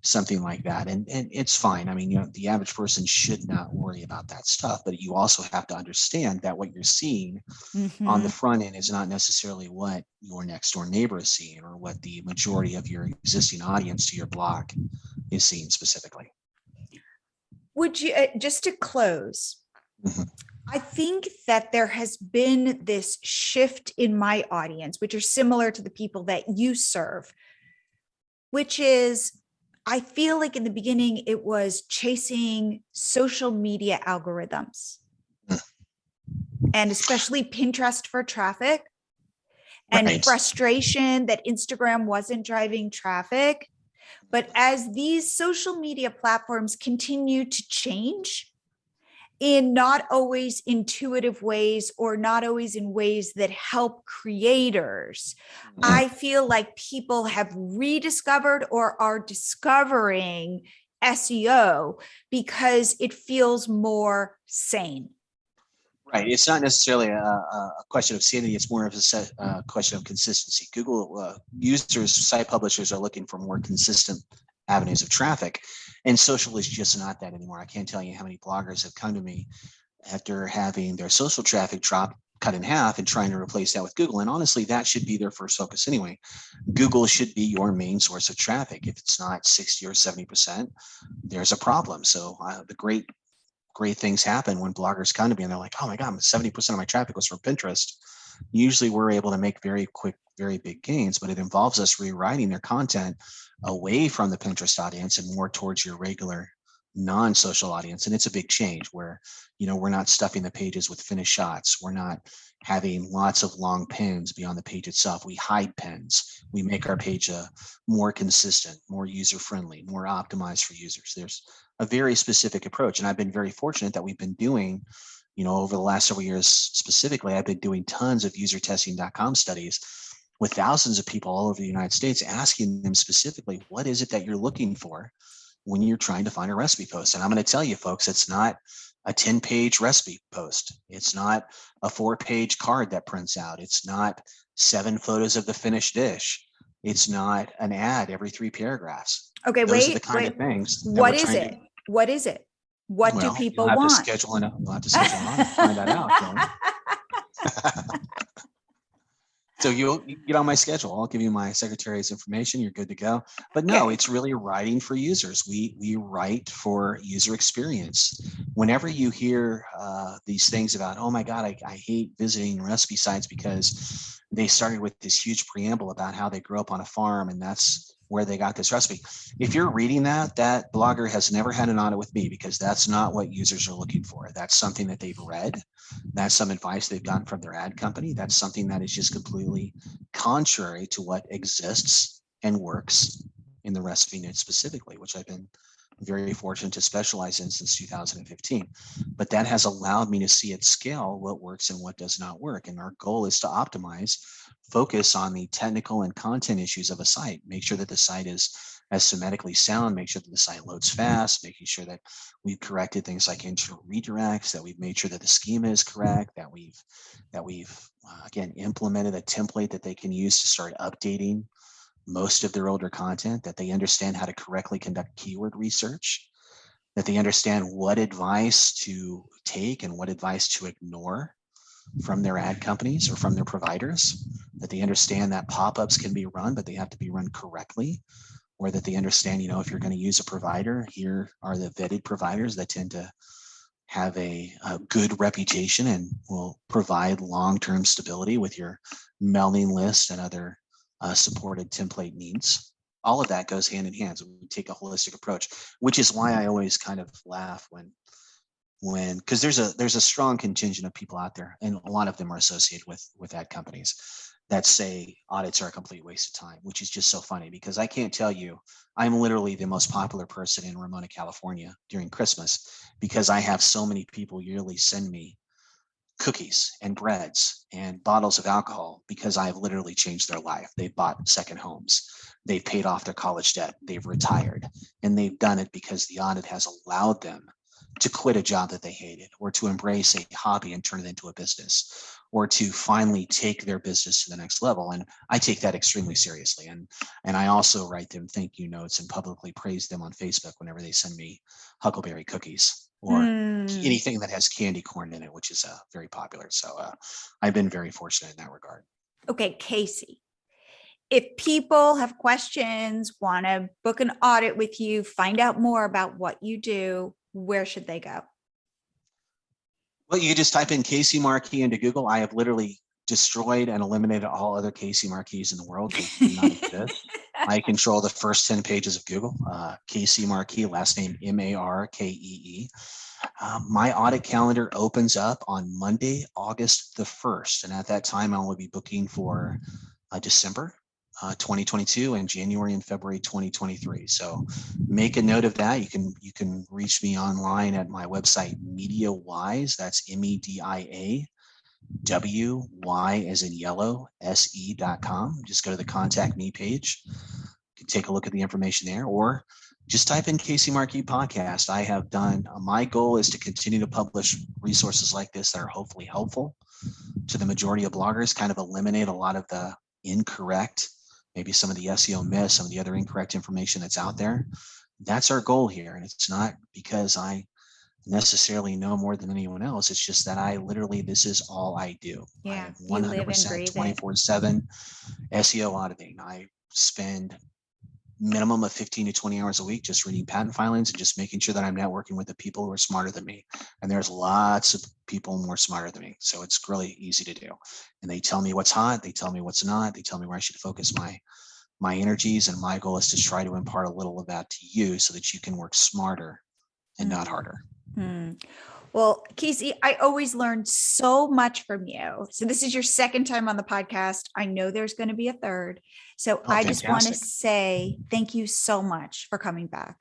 something like that. And it's fine. I mean, the average person should not worry about that stuff, but you also have to understand that what you're seeing on the front end is not necessarily what your next door neighbor is seeing or what the majority of your existing audience to your blog is seeing specifically. Would you, just to close, I think that there has been this shift in my audience, which are similar to the people that you serve, which is, I feel like in the beginning, it was chasing social media algorithms and especially Pinterest for traffic and frustration that Instagram wasn't driving traffic. But as these social media platforms continue to change in not always intuitive ways or not always in ways that help creators, I feel like people have rediscovered or are discovering SEO because it feels more sane. Right. It's not necessarily a question of sanity. It's more of a question of consistency. Google users, site publishers are looking for more consistent avenues of traffic, and social is just not that anymore. I can't tell you how many bloggers have come to me after having their social traffic cut in half and trying to replace that with Google. And honestly, that should be their first focus anyway. Google should be your main source of traffic. If it's not 60 or 70%, there's a problem. So the great great things happen when bloggers come to me and they're like, oh my God, 70% of my traffic was from Pinterest. Usually we're able to make very quick, very big gains, but it involves us rewriting their content away from the Pinterest audience and more towards your regular non-social audience. And it's a big change where, we're not stuffing the pages with finished shots. We're not having lots of long pins beyond the page itself. We hide pins. We make our page more consistent, more user-friendly, more optimized for users. There's a very specific approach. And I've been very fortunate that we've been doing, over the last several years specifically, I've been doing tons of usertesting.com studies with thousands of people all over the United States, asking them specifically, what is it that you're looking for when you're trying to find a recipe post? And I'm going to tell you, folks, it's not a 10-page recipe post. It's not a 4-page card that prints out. It's not 7 photos of the finished dish. It's not an ad every 3 paragraphs. Okay, Those are the kind of things. What is it? What is it? What do people want? We'll have to schedule on to find that out. So you get on my schedule. I'll give you my secretary's information. You're good to go. But no, it's really writing for users. We write for user experience. Whenever you hear these things about, oh my God, I hate visiting recipe sites because they started with this huge preamble about how they grew up on a farm and that's where they got this recipe. If you're reading that blogger has never had an audit with me, because that's not what users are looking for. That's something that they've read. That's some advice they've gotten from their ad company. That's something that is just completely contrary to what exists and works in the recipe niche specifically, which I've been very fortunate to specialize in since 2015. But that has allowed me to see at scale what works and what does not work. And our goal is to optimize, focus on the technical and content issues of a site, make sure that the site is as semantically sound, make sure that the site loads fast, making sure that we've corrected things like internal redirects, that we've made sure that the schema is correct, that we've again implemented a template that they can use to start updating most of their older content, that they understand how to correctly conduct keyword research, that they understand what advice to take and what advice to ignore from their ad companies or from their providers, that they understand that pop-ups can be run, but they have to be run correctly, or that they understand, if you're going to use a provider, here are the vetted providers that tend to have a good reputation and will provide long-term stability with your mailing list and other supported template needs. All of that goes hand in hand. So we take a holistic approach, which is why I always kind of laugh when because there's a strong contingent of people out there, and a lot of them are associated with ad companies that say audits are a complete waste of time, which is just so funny because I can't tell you, I'm literally the most popular person in Ramona, California during Christmas because I have so many people yearly send me cookies and breads and bottles of alcohol because I've literally changed their life. They've bought second homes. They've paid off their college debt. They've retired. And they've done it because the audit has allowed them to quit a job that they hated, or to embrace a hobby and turn it into a business, or to finally take their business to the next level. And I take that extremely seriously. And I also write them thank you notes and publicly praise them on Facebook whenever they send me Huckleberry cookies or anything that has candy corn in it, which is very popular. So I've been very fortunate in that regard. Okay, Casey, if people have questions, want to book an audit with you, find out more about what you do, where should they go? Well, you just type in Casey Markee into Google. I have literally destroyed and eliminated all other Casey Markees in the world. They do not exist. I control the first 10 pages of Google. Casey Markee, last name Markee. My audit calendar opens up on Monday, August the 1st. And at that time, I will be booking for December 2022 and January and February 2023. So make a note of that. You can reach me online at my website, MediaWise. That's MEDIAWY as in yellow, SE.com. Just go to the contact me page. You can take a look at the information there, or just type in Casey Markee podcast. I have done, my goal is to continue to publish resources like this that are hopefully helpful to the majority of bloggers, kind of eliminate a lot of the incorrect, maybe some of the SEO myths, some of the other incorrect information that's out there. That's our goal here. And it's not because I necessarily know more than anyone else. It's just that I literally, this is all I do. Yeah, I 100% 24/7 SEO auditing. I spend minimum of 15 to 20 hours a week, just reading patent filings and just making sure that I'm networking with the people who are smarter than me. And there's lots of people more smarter than me. So it's really easy to do. And they tell me what's hot. They tell me what's not. They tell me where I should focus my energies. And my goal is to try to impart a little of that to you so that you can work smarter and not harder. Well, Casey, I always learn so much from you. So this is your second time on the podcast. I know there's going to be a third. So I just want to say thank you so much for coming back.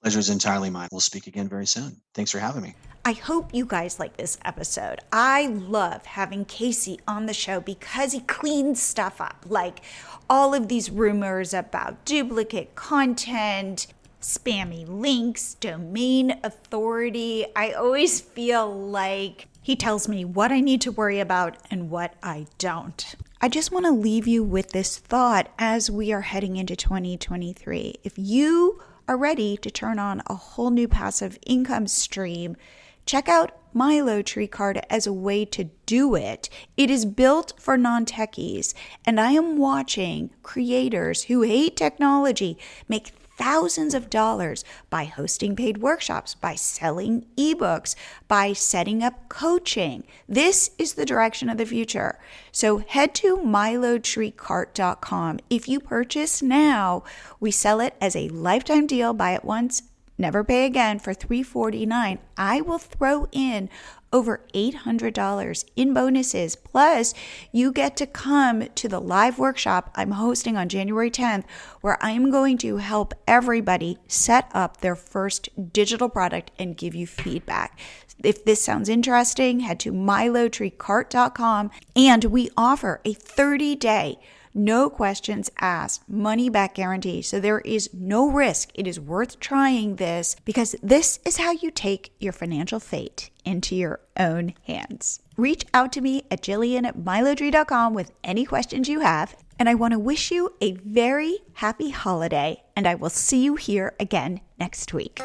Pleasure is entirely mine. We'll speak again very soon. Thanks for having me. I hope you guys like this episode. I love having Casey on the show because he cleans stuff up, like all of these rumors about duplicate content, spammy links, domain authority. I always feel like he tells me what I need to worry about and what I don't. I just want to leave you with this thought as we are heading into 2023. If you are ready to turn on a whole new passive income stream, check out MiloTree Card as a way to do it. It is built for non-techies, and I am watching creators who hate technology make thousands of dollars by hosting paid workshops, by selling ebooks, by setting up coaching. This is the direction of the future. So head to milotreecart.com. If you purchase now, we sell it as a lifetime deal, buy it once, never pay again for $349. I will throw in over $800 in bonuses. Plus, you get to come to the live workshop I'm hosting on January 10th, where I'm going to help everybody set up their first digital product and give you feedback. If this sounds interesting, head to milotreecart.com, and we offer a 30-day no questions asked, money back guarantee. So there is no risk. It is worth trying this because this is how you take your financial fate into your own hands. Reach out to me at Jillian@milotree.com with any questions you have. And I want to wish you a very happy holiday, and I will see you here again next week.